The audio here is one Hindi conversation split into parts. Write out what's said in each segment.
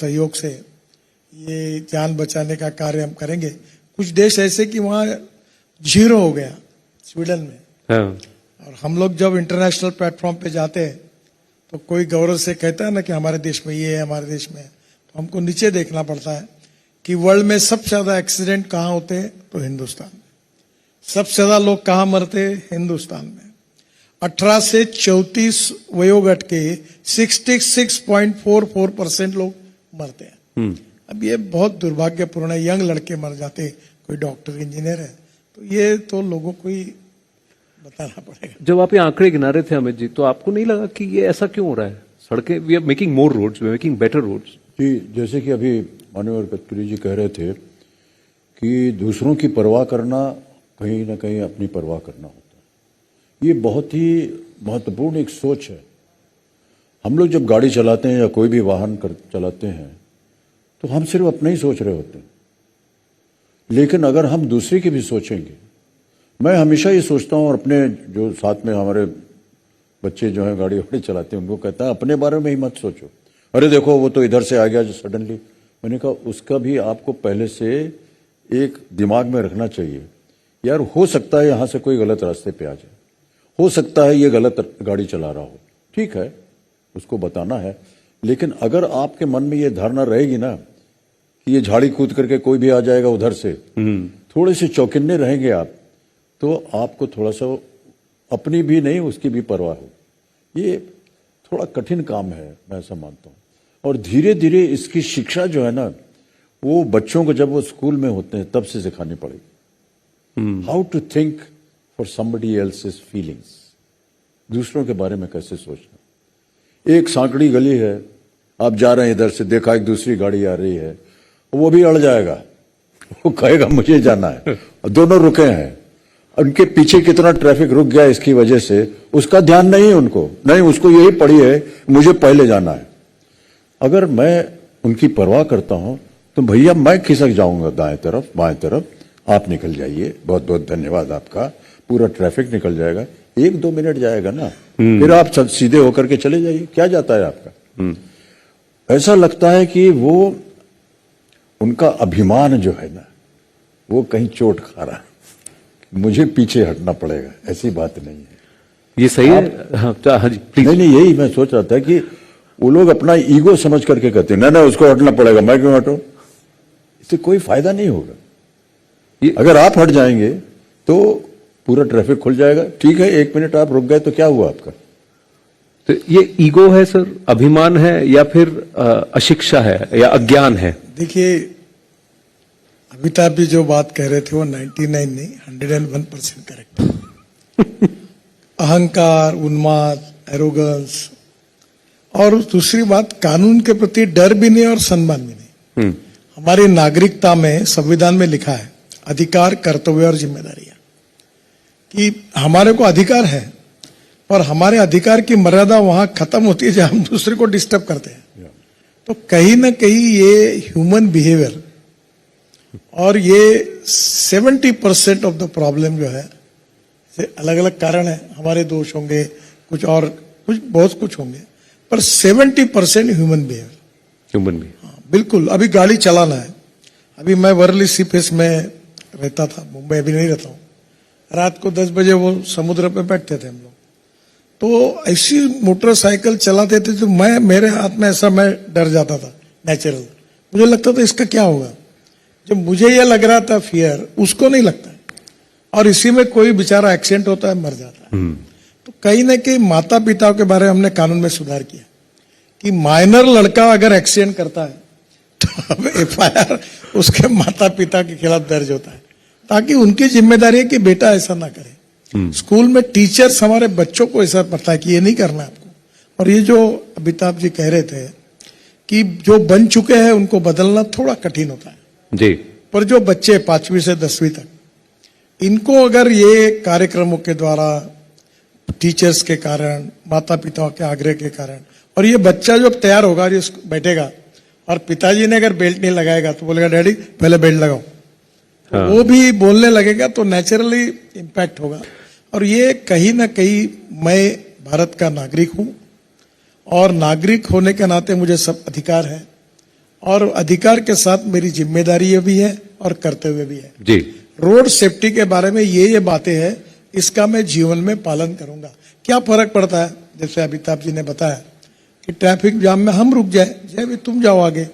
सहयोग से ये जान बचाने का कार्य हम करेंगे। कुछ देश ऐसे कि वहाँ 0 हो गया, स्वीडन में। हाँ। और हम लोग जब इंटरनेशनल प्लेटफॉर्म पे जाते हैं तो कोई गौरव से कहता है ना कि हमारे देश में ये है, हमारे देश में है, तो हमको नीचे देखना पड़ता है कि वर्ल्ड में सबसे ज्यादा एक्सीडेंट कहाँ होते हैं, तो हिंदुस्तान में। सबसे ज्यादा लोग कहाँ मरते हैं, हिंदुस्तान में। 18 से 34 वयोगट के 66.44% लोग मरते हैं। अब ये बहुत दुर्भाग्यपूर्ण है, यंग लड़के मर जाते, कोई डॉक्टर इंजीनियर है, तो ये तो लोगों को ही बताना पड़ेगा। जब आप ये आंकड़े गिना रहे थे अमित जी, तो आपको नहीं लगा कि ये ऐसा क्यों हो रहा है? सड़कें, we are making more roads, we are making better roads. जी, जैसे कि अभी माननीय गडकरी जी कह रहे थे कि दूसरों की परवाह करना कहीं ना कहीं अपनी परवाह करना होता है। ये बहुत ही महत्वपूर्ण एक सोच है। हम लोग जब गाड़ी चलाते हैं या कोई भी वाहन चलाते हैं तो हम सिर्फ अपना ही सोच रहे होते हैं, लेकिन अगर हम दूसरे की भी सोचेंगे, मैं हमेशा ये सोचता हूँ और अपने जो साथ में हमारे बच्चे जो हैं गाड़ी वाड़ी चलाते हैं उनको कहता है अपने बारे में ही मत सोचो, अरे देखो वो तो इधर से आ गया जो सडनली। मैंने कहा उसका भी आपको पहले से एक दिमाग में रखना चाहिए, यार हो सकता है यहाँ से कोई गलत रास्ते पे आ जाए, हो सकता है ये गलत गाड़ी चला रहा हो, ठीक है उसको बताना है। लेकिन अगर आपके मन में ये धारणा रहेगी ना कि ये झाड़ी कूद करके कोई भी आ जाएगा उधर से, थोड़े से चौकन्ने रहेंगे आप, तो आपको थोड़ा सा अपनी भी नहीं उसकी भी परवाह हो। ये थोड़ा कठिन काम है, मैं ऐसा मानता हूँ। और धीरे धीरे इसकी शिक्षा जो है ना, वो बच्चों को जब वो स्कूल में होते हैं तब से सिखानी पड़ेगी। How to think for somebody else's feelings, दूसरों के बारे में कैसे सोचना। एक सांकड़ी गली है, आप जा रहे हैं इधर से, देखा एक दूसरी गाड़ी आ रही है, वो भी अड़ जाएगा, वो कहेगा मुझे जाना है, दोनों रुके हैं, उनके पीछे कितना ट्रैफिक रुक गया इसकी वजह से उसका ध्यान नहीं है उनको, नहीं उसको यही पड़ी है मुझे पहले जाना है। अगर मैं उनकी परवाह करता हूं तो भैया मैं खिसक जाऊंगा दाएं तरफ बाएं तरफ, आप निकल जाइए, बहुत बहुत धन्यवाद आपका, पूरा ट्रैफिक निकल जाएगा, 1-2 मिनट जाएगा ना, फिर आप सीधे होकर के चले जाइए, क्या जाता है आपका। ऐसा लगता है कि वो उनका अभिमान जो है ना वो कहीं चोट खा रहा है, मुझे पीछे हटना पड़ेगा, ऐसी बात नहीं है। ये सही है। हाँ जी प्लीज। नहीं, यही मैं सोच रहा था कि वो लोग अपना ईगो समझ करके कहते हैं ना उसको हटना पड़ेगा, मैं क्यों हटूं, इससे कोई फायदा नहीं होगा। अगर आप हट जाएंगे तो पूरा ट्रैफिक खुल जाएगा, ठीक है 1 मिनट आप रुक गए तो क्या हुआ आपका। तो ये ईगो है सर, अभिमान है, या फिर अशिक्षा है या अज्ञान है? देखिए अमिताभ जी जो बात कह रहे थे वो 99 नहीं 101% करेक्ट है। अहंकार, उन्माद, एरोगेंस, और दूसरी बात कानून के प्रति डर भी नहीं और सम्मान भी नहीं। हमारी नागरिकता में, संविधान में लिखा है अधिकार, कर्तव्य और जिम्मेदारियां, कि हमारे को अधिकार है, पर हमारे अधिकार की मर्यादा वहां खत्म होती है जब हम दूसरे को डिस्टर्ब करते हैं। तो कहीं ना कहीं ये ह्यूमन बिहेवियर और ये 70% ऑफ द प्रॉब्लम जो है, अलग अलग कारण है, हमारे दोष होंगे, कुछ और कुछ बहुत कुछ होंगे, पर 70% ह्यूमन बिहेवियर। ह्यूमन भी, हाँ बिल्कुल। अभी गाड़ी चलाना है, अभी मैं वर्ली सीफेस में रहता था, मुंबई अभी नहीं रहता हूँ, रात को 10 बजे वो समुद्र पे बैठते थे हम लोग, तो ऐसी मोटरसाइकिल चलाते थे तो मेरे हाथ में ऐसा, मैं डर जाता था नेचुरल, मुझे लगता था इसका क्या होगा। जब मुझे यह लग रहा था फियर, उसको नहीं लगता है, और इसी में कोई बेचारा एक्सीडेंट होता है, मर जाता है। तो कहीं ना कहीं माता पिता के बारे में हमने कानून में सुधार किया कि माइनर लड़का अगर एक्सीडेंट करता है तो अब FIR उसके माता पिता के खिलाफ दर्ज होता है, ताकि उनकी जिम्मेदारी है कि बेटा ऐसा ना करे। स्कूल में टीचर्स हमारे बच्चों को ऐसा पता है कि ये नहीं करना आपको। और ये जो अमिताभ जी कह रहे थे कि जो बन चुके हैं उनको बदलना थोड़ा कठिन होता है जी, पर जो बच्चे 5वीं से 10वीं तक, इनको अगर ये कार्यक्रमों के द्वारा, टीचर्स के कारण, माता पिता के आग्रह के कारण, और ये बच्चा जब तैयार होगा, ये बैठेगा और पिताजी ने अगर बेल्ट नहीं लगाएगा तो बोलेगा डैडी पहले बेल्ट लगाओ, हाँ। वो भी बोलने लगेगा तो नेचुरली इम्पैक्ट होगा। और ये कहीं ना कहीं मैं भारत का नागरिक हूं और नागरिक होने के नाते मुझे सब अधिकार है, और अधिकार के साथ मेरी जिम्मेदारी भी है और कर्तव्य भी है। जी। रोड सेफ्टी के बारे में ये बातें हैं, इसका मैं जीवन में पालन करूंगा। क्या फर्क पड़ता है, जैसे अमिताभ जी ने बताया कि ट्रैफिक जाम में हम रुक जाए, जय भी तुम जाओ आगे,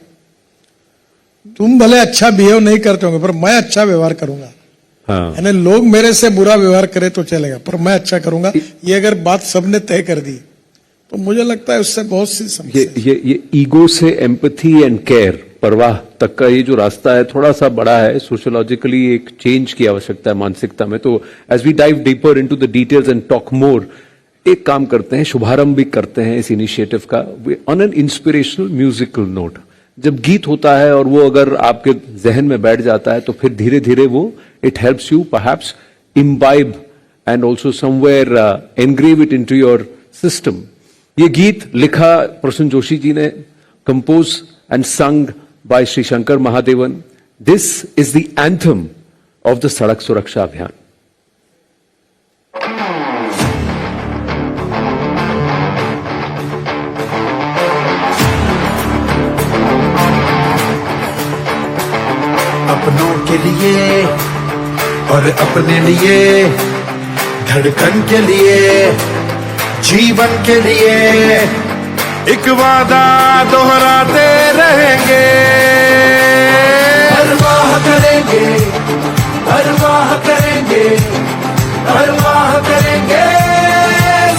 तुम भले अच्छा बिहेव नहीं करते होंगे पर मैं अच्छा व्यवहार करूंगा। हाँ। यानी लोग मेरे से बुरा व्यवहार करे तो चलेगा पर मैं अच्छा करूंगा। ये अगर बात सबने तय कर दी तो मुझे लगता है उससे बहुत सी समस्या। ये ईगो से एम्पैथी एंड केयर, परवाह तक का ये जो रास्ता है थोड़ा सा बड़ा है। सोशियोलॉजिकली एक चेंज की आवश्यकता है मानसिकता में। तो as we dive deeper into the details and talk more, एक काम करते हैं, शुभारंभ भी करते हैं इस इनिशिएटिव का on an inspirational musical note. जब गीत होता है और वो अगर आपके जहन में बैठ जाता है तो फिर धीरे धीरे वो it helps you perhaps imbibe and also somewhere engrave it into your system. ये गीत लिखा प्रसून जोशी जी ने, compose and sung by Shri Shankar Mahadevan. This is the anthem of the सड़क सुरक्षा अभियान। अपनों के लिए और अपने लिए, धड़कन के लिए, जीवन के लिए एक वादा दोहराते रहेंगे। परवाह करेंगे, परवाह करेंगे, परवाह करेंगे,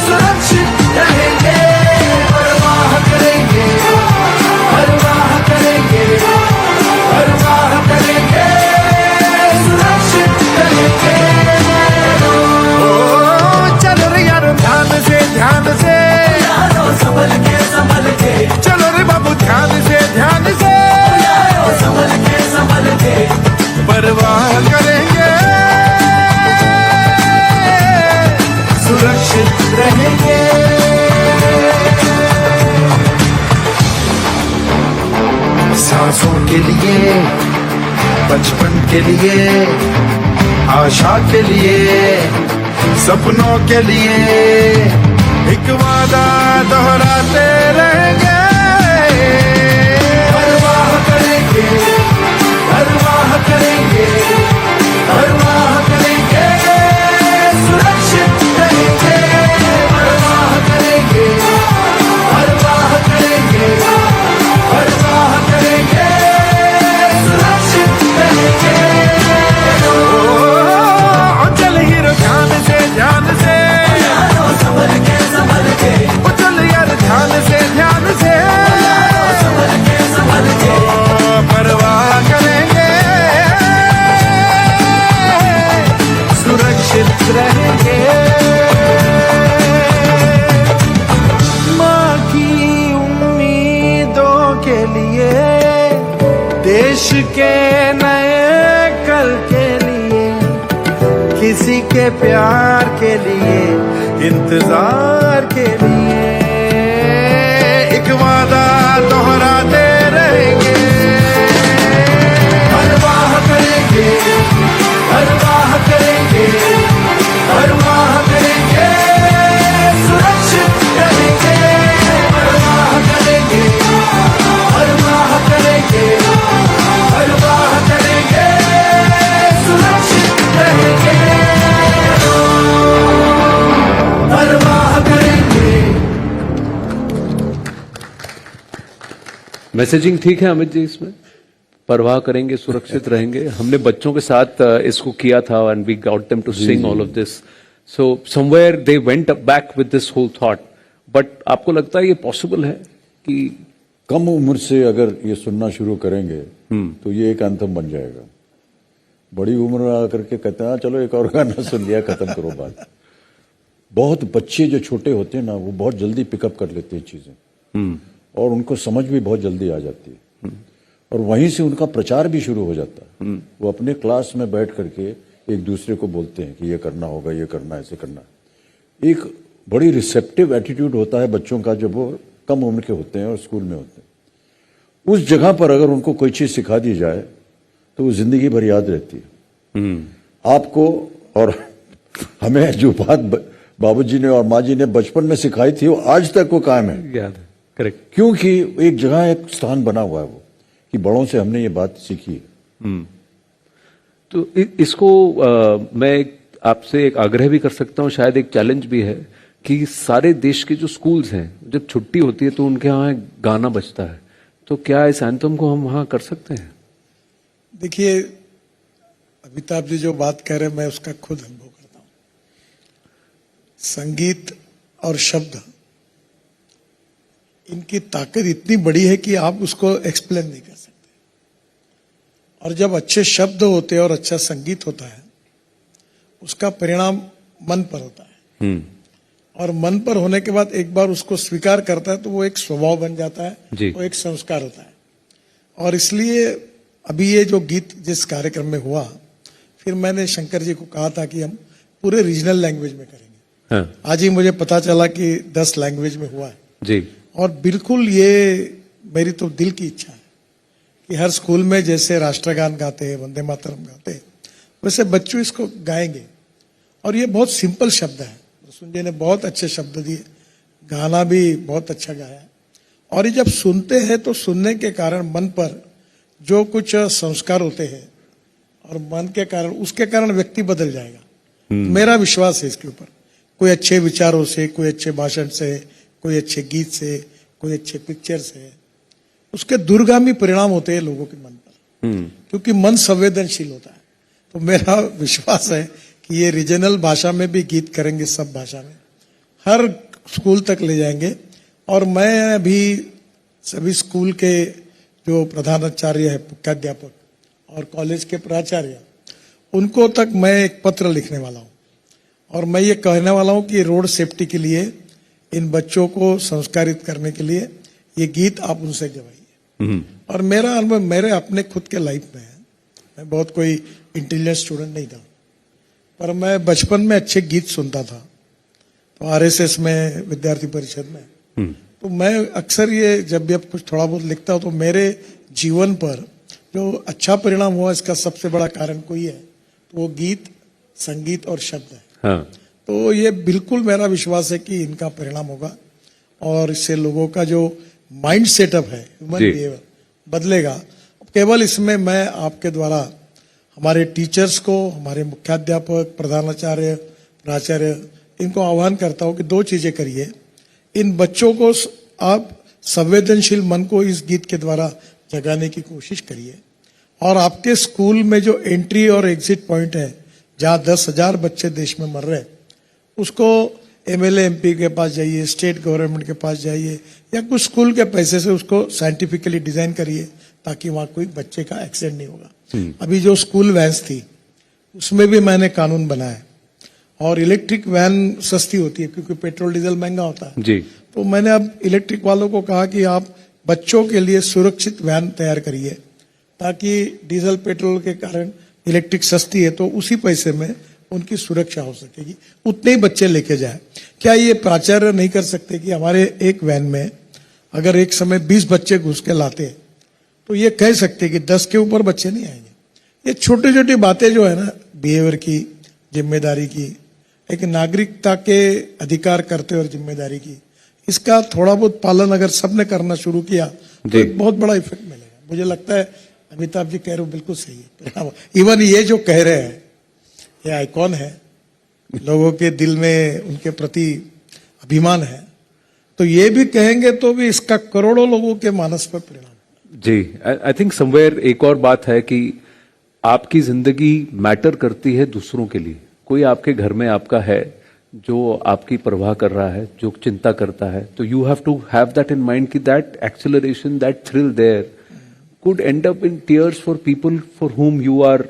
सुरक्षित रहेंगे। परवाह करेंगे, परवाह करेंगे, परवाह करेंगे, सुरक्षित रहेंगे। ओ चलो रे यारो ध्यान से, ध्यान से संभल के, संभल के चलो रे बाबू, ध्यान से, ध्यान से संभल के, संभल के परवाह करेंगे, सुरक्षित रहेंगे। सांसों के लिए, बचपन के लिए, आशा के लिए, सपनों के लिए एक वादा दोहराते रहेंगे। परवाह करेंगे, परवाह करेंगे, परवाह करेंगे, सुरक्षित रहेंगे। परवाह करेंगे, परवाह करेंगे, परवाह करेंगे, सुरक्षित रहेंगे। ओ चल हीरो ध्यान से, ध्यान से संभल के, संभल के ओ चल यार ध्यान से, ध्यान से संभल के, संभल के परवाह करेंगे, सुरक्षित रहेंगे। माँ की उम्मीदों के लिए, देश के नए कल के लिए, किसी के प्यार के लिए, इंतजार के लिए एक वादा दोहराते रहेंगे। परवाह करेंगे, परवाह करेंगे, परवाह करेंगे, सुरक्षित रहेंगे। परवाह करेंगे, परवाह करेंगे, परवाह करेंगे, सुरक्षित रहेंगे। परवाह करेंगे। मैसेजिंग ठीक है अमित जी इसमें? परवाह करेंगे, सुरक्षित रहेंगे। हमने बच्चों के साथ इसको किया था and we got them to sing all of this. So somewhere they went back with this whole thought. But आपको लगता है ये पॉसिबल है कि कम उम्र से अगर ये सुनना शुरू करेंगे तो ये एक एंथम बन जाएगा। बड़ी उम्र में आकर के कहते हैं चलो एक और गाना सुन लिया, खत्म करो बात। बहुत बच्चे जो छोटे होते हैं ना, वो बहुत जल्दी पिकअप कर लेते हैं चीजें और उनको समझ भी बहुत जल्दी आ जाती है और वहीं से उनका प्रचार भी शुरू हो जाता है। वो अपने क्लास में बैठ करके एक दूसरे को बोलते हैं कि ये करना होगा, ये करना है, ऐसे करना है। एक बड़ी रिसेप्टिव एटीट्यूड होता है बच्चों का जब वो कम उम्र के होते हैं और स्कूल में होते हैं। उस जगह पर अगर उनको कोई चीज सिखा दी जाए तो वो जिंदगी भर याद रहती है आपको। और हमें जो बात बाबूजी ने और माँ जी ने बचपन में सिखाई थी वो आज तक वो कायम है। याद है, करेक्ट। क्योंकि एक जगह एक स्थान बना हुआ है वो कि बड़ों से हमने ये बात सीखी है। तो इसको मैं आपसे एक आग्रह भी कर सकता हूं, शायद एक चैलेंज भी है कि सारे देश के जो स्कूल्स हैं, जब छुट्टी होती है तो उनके यहाँ गाना बजता है, तो क्या इस एंथम को हम वहां कर सकते हैं? देखिए, अमिताभ जी जो बात कह रहे हैं मैं उसका खुद अनुभव करता हूं। संगीत और शब्द, इनकी ताकत इतनी बड़ी है कि आप उसको एक्सप्लेन नहीं कर सकते। और जब अच्छे शब्द होते हैं और अच्छा संगीत होता है, उसका परिणाम मन पर होता है। और मन पर होने के बाद एक बार उसको स्वीकार करता है तो वो एक स्वभाव बन जाता है, वो एक संस्कार होता है। और इसलिए अभी ये जो गीत जिस कार्यक्रम में हुआ, फिर मैंने शंकर जी को कहा था कि हम पूरे रीजनल लैंग्वेज में करेंगे। हाँ। आज ही मुझे पता चला कि 10 लैंग्वेज में हुआ है जी। और बिल्कुल ये मेरी तो दिल की इच्छा है कि हर स्कूल में जैसे राष्ट्रगान गाते हैं, वंदे मातरम गाते हैं, वैसे बच्चों इसको गाएंगे। और ये बहुत सिंपल शब्द है, संजय ने बहुत अच्छे शब्द दिए, गाना भी बहुत अच्छा गाया। और ये जब सुनते हैं तो सुनने के कारण मन पर जो कुछ संस्कार होते हैं और मन के कारण, उसके कारण व्यक्ति बदल जाएगा। मेरा विश्वास है इसके ऊपर। कोई अच्छे विचारों से, कोई अच्छे भाषण से, कोई अच्छे गीत से, कोई अच्छे पिक्चर से, उसके दूरगामी परिणाम होते हैं लोगों के मन पर, क्योंकि मन संवेदनशील होता है। तो मेरा विश्वास है कि ये रीजनल भाषा में भी गीत करेंगे, सब भाषा में, हर स्कूल तक ले जाएंगे। और मैं अभी सभी स्कूल के जो प्रधानाचार्य है, मुख्याध्यापक और कॉलेज के प्राचार्य, उनको तक मैं एक पत्र लिखने वाला हूं। और मैं ये कहने वाला हूं कि रोड सेफ्टी के लिए, इन बच्चों को संस्कारित करने के लिए ये गीत आप उनसे गवाइए। और मेरा अनुभव मेरे अपने खुद के लाइफ में है। मैं बहुत कोई इंटेलिजेंट स्टूडेंट नहीं था, पर मैं बचपन में अच्छे गीत सुनता था। तो आरएसएस में, विद्यार्थी परिषद में, तो मैं अक्सर ये जब भी अब कुछ थोड़ा बहुत लिखता हूं तो मेरे जीवन पर जो अच्छा परिणाम हुआ, इसका सबसे बड़ा कारण कोई है तो वो गीत, संगीत और शब्द है। हाँ। तो ये बिल्कुल मेरा विश्वास है कि इनका परिणाम होगा और इससे लोगों का जो माइंड सेटअप है, ह्यूमन बिहेवियर बदलेगा। केवल इसमें मैं आपके द्वारा हमारे टीचर्स को, हमारे मुख्याध्यापक, प्रधानाचार्य, प्राचार्य, इनको आह्वान करता हूं कि 2 चीजें करिए। इन बच्चों को आप संवेदनशील मन को इस गीत के द्वारा जगाने की कोशिश करिए। और आपके स्कूल में जो एंट्री और एग्जिट पॉइंट है, जहां 10,000 बच्चे देश में मर रहे हैं, उसको एमएलए एमपी के पास जाइए, स्टेट गवर्नमेंट के पास जाइए, या कुछ स्कूल के पैसे से उसको साइंटिफिकली डिजाइन करिए ताकि वहां कोई बच्चे का एक्सीडेंट नहीं होगा। अभी जो स्कूल वैन्स थी उसमें भी मैंने कानून बनाया। और इलेक्ट्रिक वैन सस्ती होती है क्योंकि पेट्रोल डीजल महंगा होता है जी। तो मैंने अब इलेक्ट्रिक वालों को कहा कि आप बच्चों के लिए सुरक्षित वैन तैयार करिए, ताकि डीजल पेट्रोल के कारण इलेक्ट्रिक सस्ती है तो उसी पैसे में उनकी सुरक्षा हो सकेगी, उतने ही बच्चे लेके जाए। क्या ये प्राचार्य नहीं कर सकते कि हमारे एक वैन में अगर एक समय 20 बच्चे घुस के लाते हैं तो ये कह सकते कि 10 के ऊपर बच्चे नहीं आएंगे। ये छोटी छोटी बातें जो है ना, बिहेवियर की, जिम्मेदारी की, एक नागरिकता के अधिकार करते और जिम्मेदारी की, इसका थोड़ा बहुत पालन अगर सबने करना शुरू किया तो एक बहुत बड़ा इफेक्ट मिलेगा। मुझे लगता है अमिताभ जी कह रहे हो बिल्कुल सही है। इवन ये जो कह रहे हैं ये आइकॉन है, लोगों के दिल में उनके प्रति अभिमान है, तो ये भी कहेंगे तो भी इसका करोड़ों लोगों के मानस पर परिणाम। जी, आई थिंक समवेयर एक और बात है कि आपकी जिंदगी मैटर करती है दूसरों के लिए। कोई आपके घर में आपका है जो आपकी परवाह कर रहा है, जो चिंता करता है, तो you have to have that in mind कि that acceleration, that thrill there could end up in tears for people for whom you are,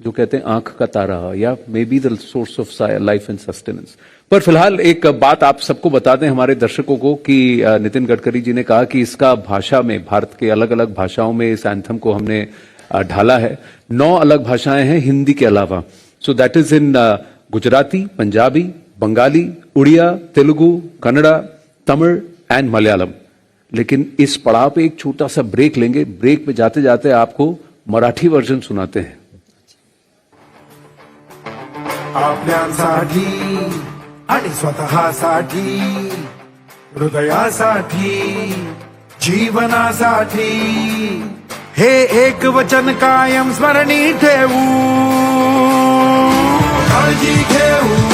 जो कहते हैं आंख का तारा, या may be the source of life and sustenance. पर फिलहाल एक बात आप सबको बता दें, हमारे दर्शकों को, कि नितिन गडकरी जी ने कहा कि इसका भाषा में, भारत के अलग अलग भाषाओं में इस एंथम को हमने ढाला है। 9 अलग भाषाएं हैं हिंदी के अलावा। So that is in Gujarati, Punjabi, Bengali, Odia, Telugu, Kannada, Tamil and Malayalam. लेकिन इस पड़ाव पे एक छोटा सा ब्रेक लेंगे। ब्रेक पे जाते जाते आपको मराठी वर्जन सुनाते हैं। आपल्यासाठी आणि स्वतःसाठी, हृदयासाठी, जीवनासाठी, हे एक वचन कायम स्मरणी ठेवू, काळजी घेऊ